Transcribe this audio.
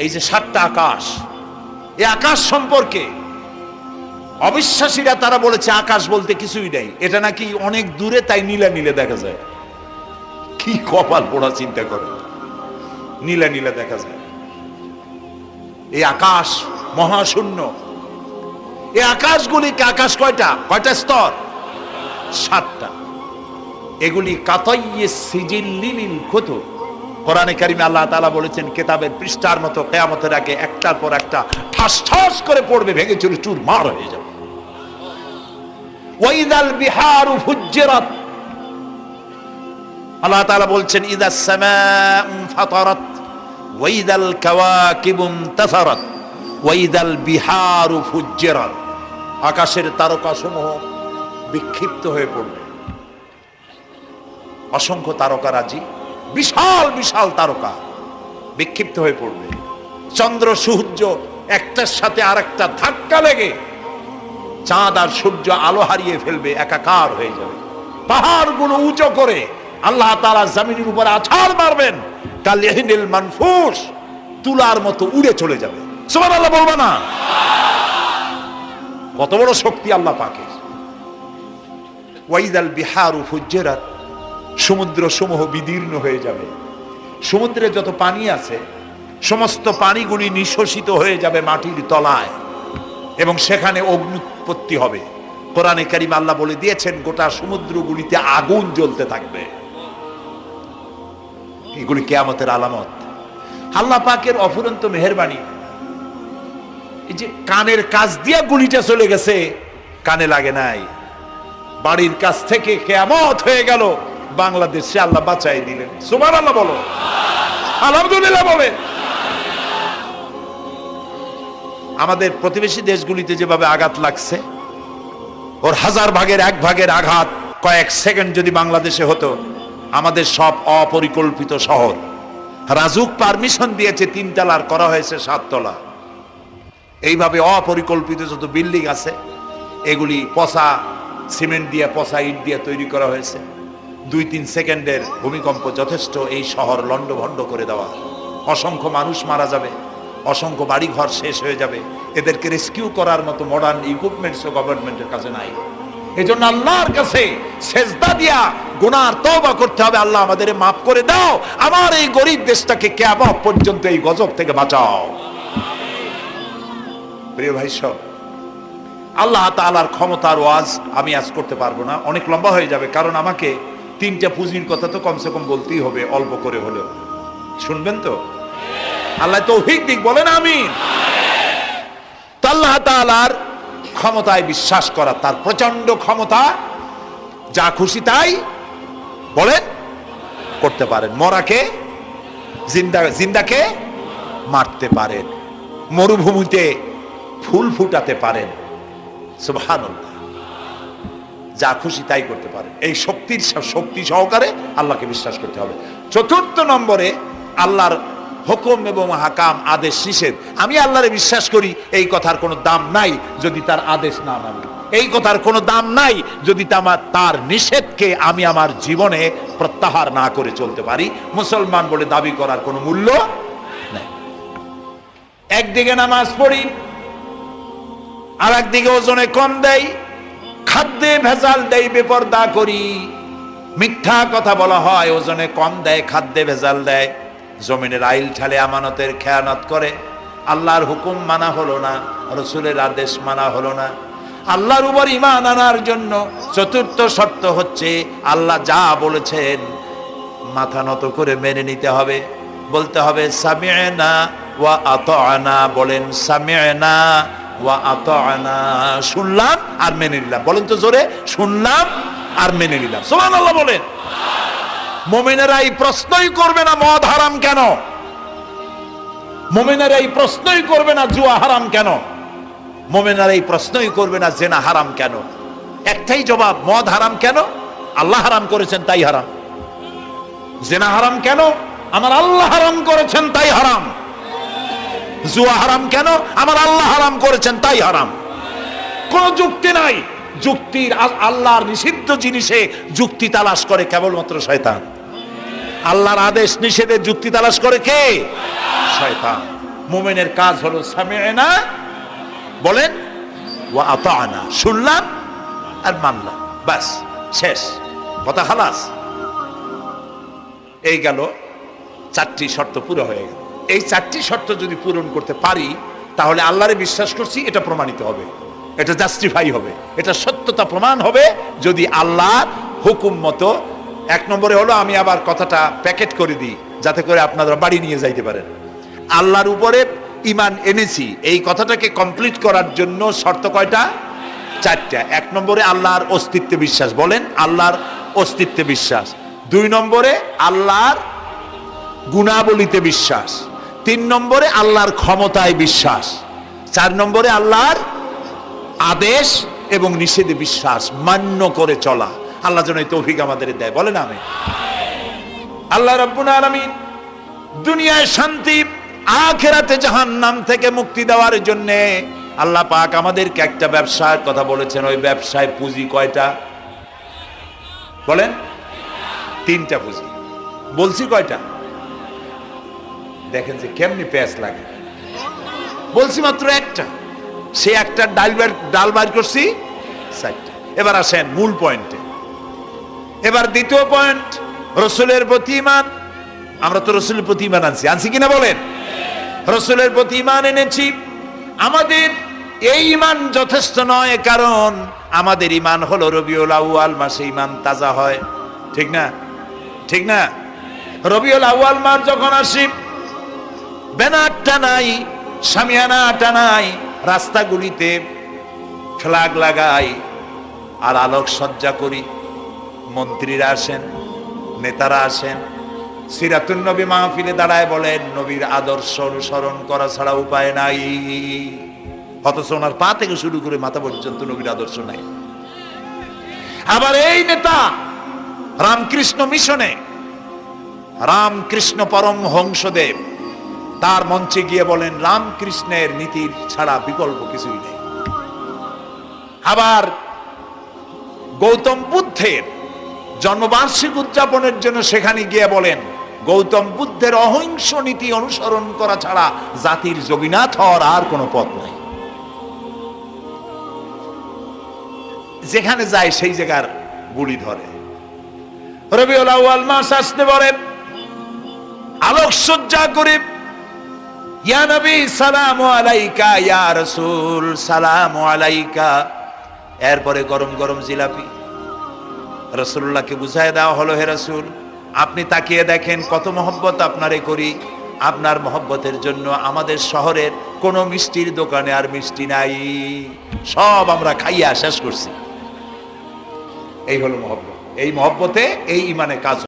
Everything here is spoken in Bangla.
এই যে 7টা আকাশ, এই আকাশ সম্পর্কে অবিশ্বাসীরা তারা বলেছে আকাশ বলতে কিছুই নেই, এটা নাকি অনেক দূরে, তাই নীলা নীলে দেখা যায়। কি কপাল পোড়া চিন্তা করে, নীলা নীলা দেখা যায়। এই আকাশ মহাশূন্য। এই আকাশগুলিকে, আকাশ কয়টা কয়টা স্তর? 7টা। এগুলি কাতাইয়ে সিজিল্লিল কুতুব। কোরআনে কারিমে আল্লাহ তাআলা বলেছেন কিতাবের পৃষ্ঠার মতো কিয়ামতের আগে একটার পর একটা ঠাস ঠাস করে পড়বে, ভেঙে চুরে চুরমার হয়ে যাবে। ওয়াইদাল বিহারু ফুজ্জিরাত, আল্লাহ তাআলা বলছেন ইদাস সামাউ ফাতারাত ওয়াইদাল কাওয়াকিবু ইনতাসারাত ওয়াইদাল বিহারু ফুজ্জিরাত। আকাশের তারকাসমূহ বিক্ষিপ্ত হয়ে পড়বে। অসংখ্য তারকারাজি, বিশাল বিশাল তারকা বিক্ষিপ্ত হয়ে পড়বে। চন্দ্র সূর্য একটার সাথে আরেকটা ধাক্কা লেগে চাঁদ আর সূর্য আলো হারিয়ে ফেলবে, একাকার হয়ে যাবে। পাহাড়গুলো উঁচু করে আল্লাহ তাআলা জমিনের উপর আছাড় মারবেন, কালিহিনিল মানফুস, তুলার মতো উড়ে চলে যাবে। সুবহানাল্লাহ বলবা না? কত বড় শক্তি আল্লাহ পাকের। ওয়াইদাল বিহারু ফুজ্জিরাত, সমুদ্র সমূহ বিদীর্ণ হয়ে যাবে। সমুদ্রে যত পানি আছে সমস্ত পানিগুলি নিঃশোষিত হয়ে যাবে মাটির তলায়, এবং সেখানে অগ্নুৎপত্তি হবে। কোরআনে কারিমে আল্লাহ বলে দিয়েছেন গোটা সমুদ্রগুলিতে আগুন জ্বলতে থাকবে। এগুলি কিয়ামতের আলামত। আল্লাহ পাকের অফুরন্ত মেহেরবানি। এই যে কানের কাছ দিয়ে গুলিটা চলে গেছে, কানে লাগে নাই। বাড়ির কাছ থেকে কিয়ামত হয়ে গেল, বাংলাদেশে আল্লাহ বাঁচাই দিলেন। সুবহানাল্লাহ বলো, আলহামদুলিল্লাহ বলে। আমাদের প্রতিবেশী দেশগুলিতে যেভাবে আঘাত লাগছে, ওর 1000 ভাগের 1 ভাগের আঘাত কয়েক সেকেন্ড যদি বাংলাদেশে হতো, আমাদের সব অপরিকল্পিত শহর, রাজুক পারমিশন দিয়েছে 3 তলার, করা হয়েছে 7 তলা। এইভাবে অপরিকল্পিত যত বিল্ডিং আছে এগুলি পচা সিমেন্ট দিয়ে, পচা ইট দিয়ে তৈরি করা হয়েছে। 2-3 সেকেন্ডের ভূমিকম্প যথেষ্ট এই শহর লন্ডভন্ড করে দেওয়া। অসংখ্য মানুষ মারা যাবে, অসংখ্য বাড়িঘর শেষ হয়ে যাবে। এদেরকে রেস্কিউ করার মতো মডার্ন ইকুইপমেন্টসও গভর্নমেন্টের কাছে নাই। এজন্য আল্লাহর কাছে সেজদা দিয়া গুনার তওবা করতে হবে। আল্লাহ আমাদের মাফ করে দাও, আমার এই গরিব দেশটাকে কিয়ামত পর্যন্ত এই গজব থেকে বাঁচাও। প্রিয় ভাই সব, আল্লাহ তাআলার ক্ষমতার ওয়াজ আমি আজ করতে পারবো না, অনেক লম্বা হয়ে যাবে। কারণ আমাকে 3টা পুঁজির কথা তো কমসে কম বলতেই হবে, অল্প করে হলেও। শুনবেন তো? আল্লাহ তৌফিক দিক, বলেন আমিন। আল্লাহ তাআলার ক্ষমতায় বিশ্বাস করা, তার প্রচন্ড ক্ষমতা, যা খুশি তাই বলেন করতে পারেন। মরাকে জিন্দা, জিন্দাকে মারতে পারেন, মরুভূমিতে ফুল ফুটাতে পারেন। সুবহানাল্লাহ, যা খুশি তাই করতে পারেন। এই শক্তি সহকারে আল্লাহকে বিশ্বাস করতে হবে। 4 নম্বরে আল্লাহর হুকুম এবং হাকাম, আদেশ নিষেধ। আমি আল্লাহরে বিশ্বাস করি, এই কথার কোনো দাম নাই যদি তার আদেশ না মানি। এই কথার কোনো দাম নাই যদি তার নিষেধকে আমি আমার জীবনে প্রত্যাহার না করে চলতে পারি। মুসলমান বলে দাবি করার কোনো মূল্য নেই। একদিকে নামাজ পড়ি, আর একদিকে ওজনে কম দেয়, খাদ্যে ভেজাল দেয়, বেপরদা করি, মিথ্যা কথা বলা হয়, ওজনে কম দেয়, খাদ্যে ভেজাল দেয়, জমিনের আইল ঠালে আমানতের খেয়ানত করে। আল্লাহর হুকুম মানা হলো না, রাসূলের আদেশ মানা হলো না। আল্লাহর উপর ঈমান আনার জন্য 4র্থ শর্ত হচ্ছে আল্লাহ যা বলেছেন মাথা নত করে মেনে নিতে হবে। বলতে হবে সামি'না ওয়া আতা'না। বলেন সামি'না ওয়া আতা'না, শুনলাম আর মেনে নিলাম। বলেন তো জোরে, শুনলাম আর মেনে নিলাম। সুবহানাল্লাহ বলেন। মুমিনেরা এই প্রশ্নই করবে না মদ হারাম কেন, মুমিনেরা এই প্রশ্নই করবে না জুয়া হারাম কেন, মুমিনেরা এই প্রশ্নই করবে না জিনা হারাম কেন। একটাই জবাব, মদ হারাম কেন? আল্লাহ হারাম করেছেন তাই হারাম। জিনা হারাম কেন? আমার আল্লাহ হারাম করেছেন তাই হারাম। জুয়া হারাম কেন? আমার আল্লাহ হারাম করেছেন তাই হারাম। কোনো যুক্তি নাই। যুক্তির, আল্লাহর নিষিদ্ধ জিনিসে যুক্তি তালাশ করে কেবলমাত্র শয়তান। আল্লাহর আদেশ নিষেধের যুক্তি তালাশ করে কে? শয়তান। মুমিনের কাজ হলো সামি'না, বলেন, ওয়া আতা'না, শুনলাম আর মানলাম, বাস, শেষ কথা, খালাস। এই গেল 4টি শর্ত পুরো হয়ে গেল। এই 4টি শর্ত যদি পূরণ করতে পারি তাহলে আল্লাহরে বিশ্বাস করছি এটা প্রমাণিত হবে, এটা জাস্টিফাই হবে, এটা সত্যতা প্রমাণ হবে যদি আল্লাহর হুকুম মতো। 1 নম্বরে হলো, আমি আবার কথাটা প্যাকেট করে দিই যাতে করে আপনারা বাড়ি নিয়ে যাইতে পারেন। আল্লাহর উপরে ঈমান এনেছি, এই কথাটাকে কমপ্লিট করার জন্য শর্ত কয়টা? 4টা। 1 নম্বরে আল্লাহর অস্তিত্বে বিশ্বাস, বলেন আল্লাহর অস্তিত্বে বিশ্বাস। 2 নম্বরে আল্লাহর গুণাবলীতে বিশ্বাস। 3 নম্বরে আল্লাহর ক্ষমতায় বিশ্বাস। 4 নম্বরে আল্লাহর আদেশ এবং নিষেধে বিশ্বাস, মান্য করে চলা। আল্লাহ যেন এই তৌফিক আমাদের দেয়, বলেন আমিন। আল্লাহ রাব্বুল আলামিন দুনিয়ায় শান্তি, আখিরাতে জাহান্নাম থেকে মুক্তি দেওয়ার জন্য আল্লাহ পাক আমাদেরকে একটা ব্যবসার কথা বলেছেন। ওই ব্যবসায় পুঁজি কয়টা? বলেন। 3টা পুঁজি। বলছি কয়টা? দেখেন যে কেমনি প্যাঁচ লাগে। বলছি মাত্র একটা, সে একটা ডাল বাইর করছি 4টা। এবার আসেন মূল পয়েন্টে। এবার দ্বিতীয় পয়েন্ট, রসুলের প্রতি ঈমান। আমরা তো রসুলের প্রতি ঈমান আনছি কিনা বলেন? রসুলের প্রতি ঈমান এনেছি। আমাদের এই ঈমান যথেষ্ট নয়, কারণ আমাদের ঈমান হলো রবিউল আউয়াল মাসে ঈমান তাজা হয়, ঠিক না? ঠিক না? রবিউল আউয়াল মাস যখন আসি, ব্যানারটা নাই, শামিয়ানাটা নাই, রাস্তাগুলিতে ফ্ল্যাগ লাগাই আর আলোক সজ্জা করি। মন্ত্রীরা আসেন, নেতারা আসেন, সিরাতুন নবী মাহফিলে দাঁড়ায় বলেন নবীর আদর্শ অনুসরণ করা ছাড়া উপায় নাই। অথচ ওনার পা থেকে শুরু করে মাথা পর্যন্ত নবীর আদর্শ নাই। আবার এই নেতা রামকৃষ্ণ মিশনে, রামকৃষ্ণ পরমহংসদেব তার মঞ্চে গিয়ে বলেন রামকৃষ্ণের নীতির ছাড়া বিকল্প কিছুই নেই। আবার গৌতম বুদ্ধের জন্মবার্ষিকী উদযাপনের জন্য সেখানে গিয়ে বলেন গৌতম বুদ্ধের অহিংস নীতি অনুসরণ করা ছাড়া জাতির যোগীনাথ হওয়ার আর কোনো পথ নাই। যেখানে যায় সেই জায়গার গুলি ধরে। রবিউল আউয়াল মাস আসতে পারে, আলোকসজ্জা করে, ইয়া নবী সালামু আলাইকা, ইয়া রাসূল সালামু আলাইকা। এরপরে গরম গরম জিলাপি রাসূলুল্লাহকে বুঝায় দেওয়া হলো, হে রাসূল আপনি তাকিয়ে দেখেন কত মহব্বত আপনারে করি, আপনার মহব্বতের জন্য আমাদের শহরের কোনো মিষ্টির দোকানে আর মিষ্টি নাই, সব আমরা খাইয়া শেষ করছি। এই হলো মহব্বত। এই মহব্বতে এই ঈমানে কাজ।